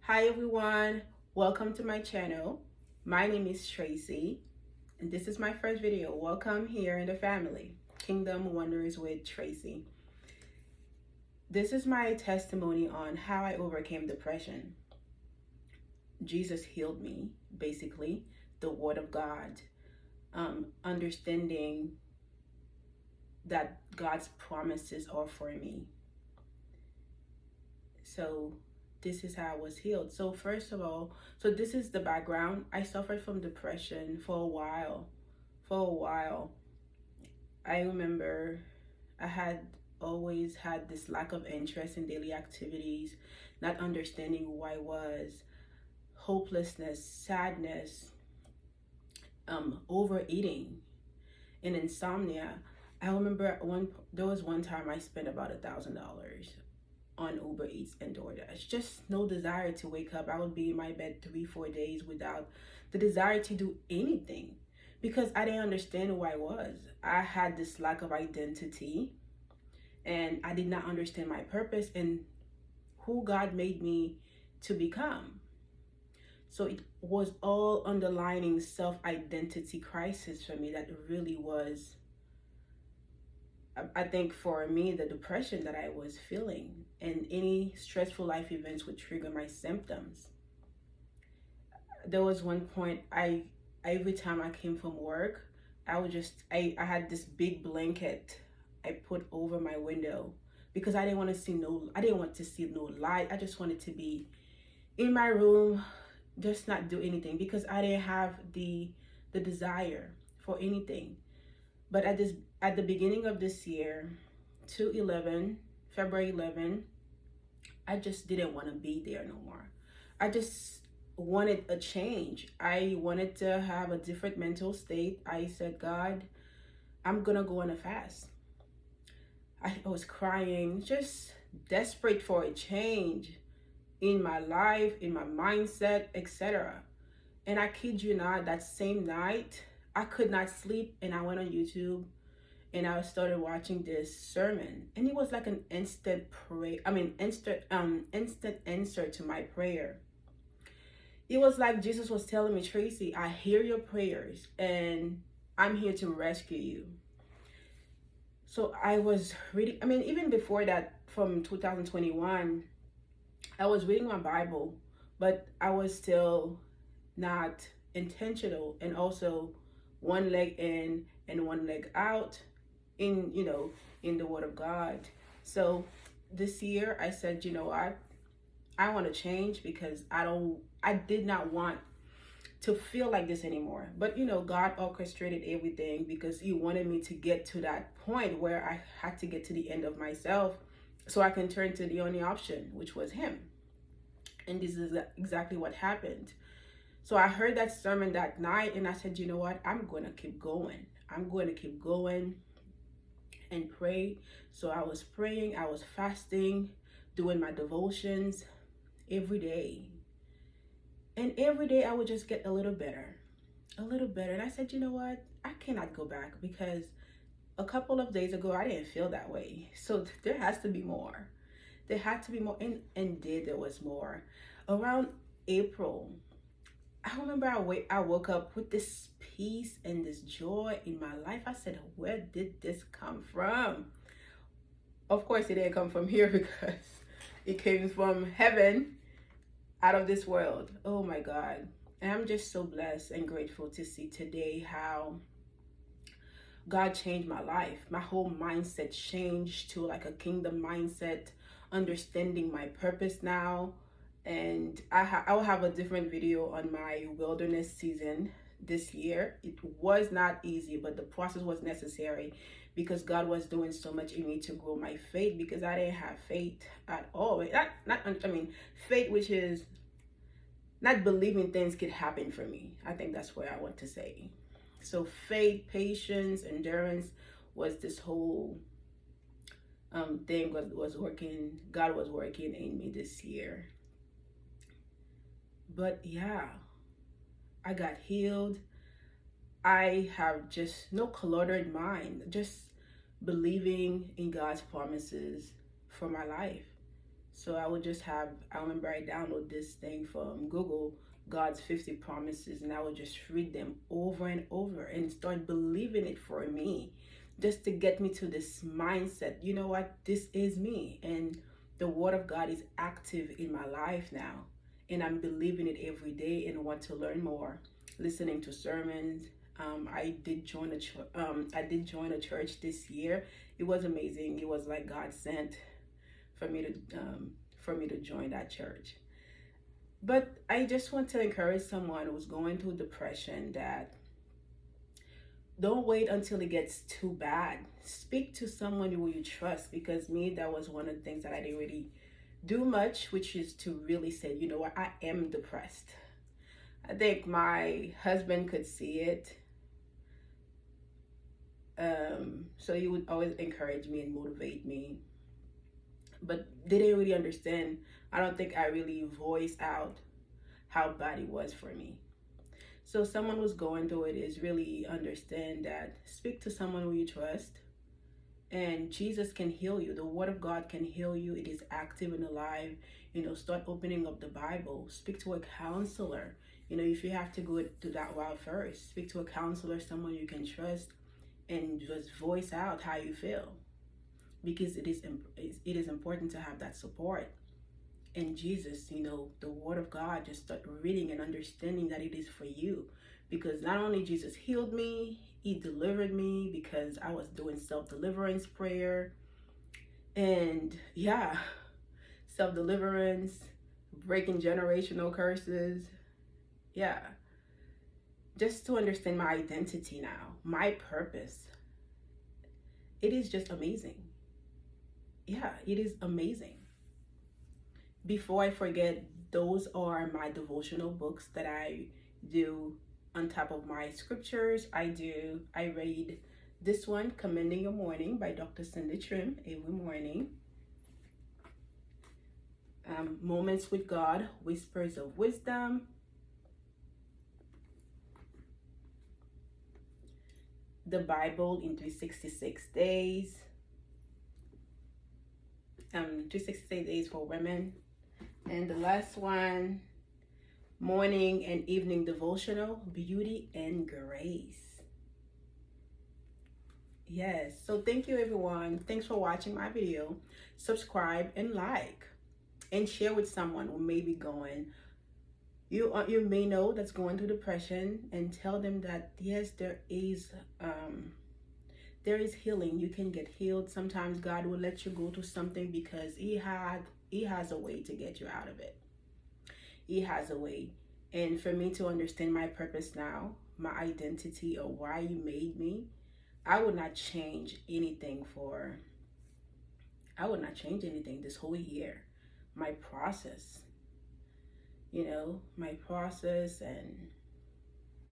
Hi everyone, welcome to my channel. My name is Tracy and this is my first video. Welcome here in the family, Kingdom Wonders with Tracy. This is my testimony on how I overcame depression. Jesus healed me, basically, the Word of God, understanding that God's promises are for me. So this is how I was healed. So first of all, this is the background. I suffered from depression for a while. I remember I had always had this lack of interest in daily activities, not understanding who I was, hopelessness, sadness, overeating, and insomnia. I remember there was one time I spent about $1,000 on Ubereats and DoorDash. Just no desire to wake up. I would be in my bed 3-4 days without the desire to do anything because I didn't understand who I was. I had this lack of identity and I did not understand my purpose and who God made me to become. So it was all underlining self-identity crisis for me that really was, I think for me, the depression that I was feeling, and any stressful life events would trigger my symptoms. There was one point every time I came from work, I had this big blanket I put over my window because I didn't want to see no light. I just wanted to be in my room, just not do anything because I didn't have the desire for anything. But at the beginning of this year, February 11, I just didn't want to be there no more. I just wanted a change. I wanted to have a different mental state. I said, God, I'm gonna go on a fast. I was crying, just desperate for a change in my life, in my mindset, etc. And I kid you not, that same night, I could not sleep and I went on YouTube and I started watching this sermon, and it was like an instant answer to my prayer. It was like Jesus was telling me, Tracy, I hear your prayers and I'm here to rescue you. So I was reading, even before that, from 2021, I was reading my Bible, but I was still not intentional, and also one leg in and one leg out in the Word of God. So this year I said, I want to change because I did not want to feel like this anymore. But God orchestrated everything because he wanted me to get to that point where I had to get to the end of myself so I can turn to the only option, which was him. And this is exactly what happened. So I heard that sermon that night and I said, you know what? I'm going to keep going. I'm going to keep going and pray. So I was praying, I was fasting, doing my devotions every day. And every day I would just get a little better. And I said, you know what? I cannot go back because a couple of days ago I didn't feel that way. So there has to be more. There had to be more. And indeed there was more. Around April, I remember I woke up with this peace and this joy in my life. I said, where did this come from? Of course, it didn't come from here because it came from heaven, out of this world. Oh my God. And I'm just so blessed and grateful to see today how God changed my life. My whole mindset changed to like a kingdom mindset, understanding my purpose now. And I will have a different video on my wilderness season this year. It was not easy, but the process was necessary because God was doing so much in me to grow my faith, because I didn't have faith at all. Faith, which is not believing things could happen for me. I think that's what I want to say. So faith, patience, endurance was this whole thing was working. God was working in me this year. But yeah, I got healed. I have just no cluttered mind, just believing in God's promises for my life. So I remember I download this thing from Google, God's 50 promises, and I would just read them over and over and start believing it for me, just to get me to this mindset. You know what? This is me. And the word of God is active in my life now. And I'm believing it every day and want to learn more, listening to sermons. I did join a church this year. It was amazing. It was like God sent for me to join that church. But I just want to encourage someone who's going through depression that don't wait until it gets too bad. Speak to someone who you trust, because me, that was one of the things that I didn't really do much, which is to really say, you know what, I am depressed. I think my husband could see it. So he would always encourage me and motivate me, but they didn't really understand. I don't think I really voiced out how bad it was for me. So someone who's going through it is really understand that speak to someone who you trust, and Jesus can heal you. The word of God can heal you. It is active and alive. Start opening up the Bible. Speak to a counselor. If you have to go to that route first, speak to a counselor, someone you can trust, and just voice out how you feel, because it is important to have that support. And Jesus, the word of God, just start reading and understanding that it is for you. Because not only Jesus healed me, he delivered me, because I was doing self-deliverance prayer. And yeah, self-deliverance, breaking generational curses. Yeah. Just to understand my identity now, my purpose. It is just amazing. Yeah, it is amazing. Before I forget, those are my devotional books that I do on top of my scriptures. I read this one, Commending Your Morning by Dr. Cindy Trim, every morning. Moments with God, Whispers of Wisdom. The Bible in 366 Days. 366 Days for Women. And the last one, Morning and Evening Devotional, Beauty and Grace. Yes, so thank you everyone. Thanks for watching my video. Subscribe and like, and share with someone who may be going, you may know, that's going through depression, and tell them that yes, there is healing. You can get healed. Sometimes God will let you go through something because he has a way to get you out of it. He has a way. And for me to understand my purpose now, my identity, or why you made me, I would not change anything this whole year. My process, my process, and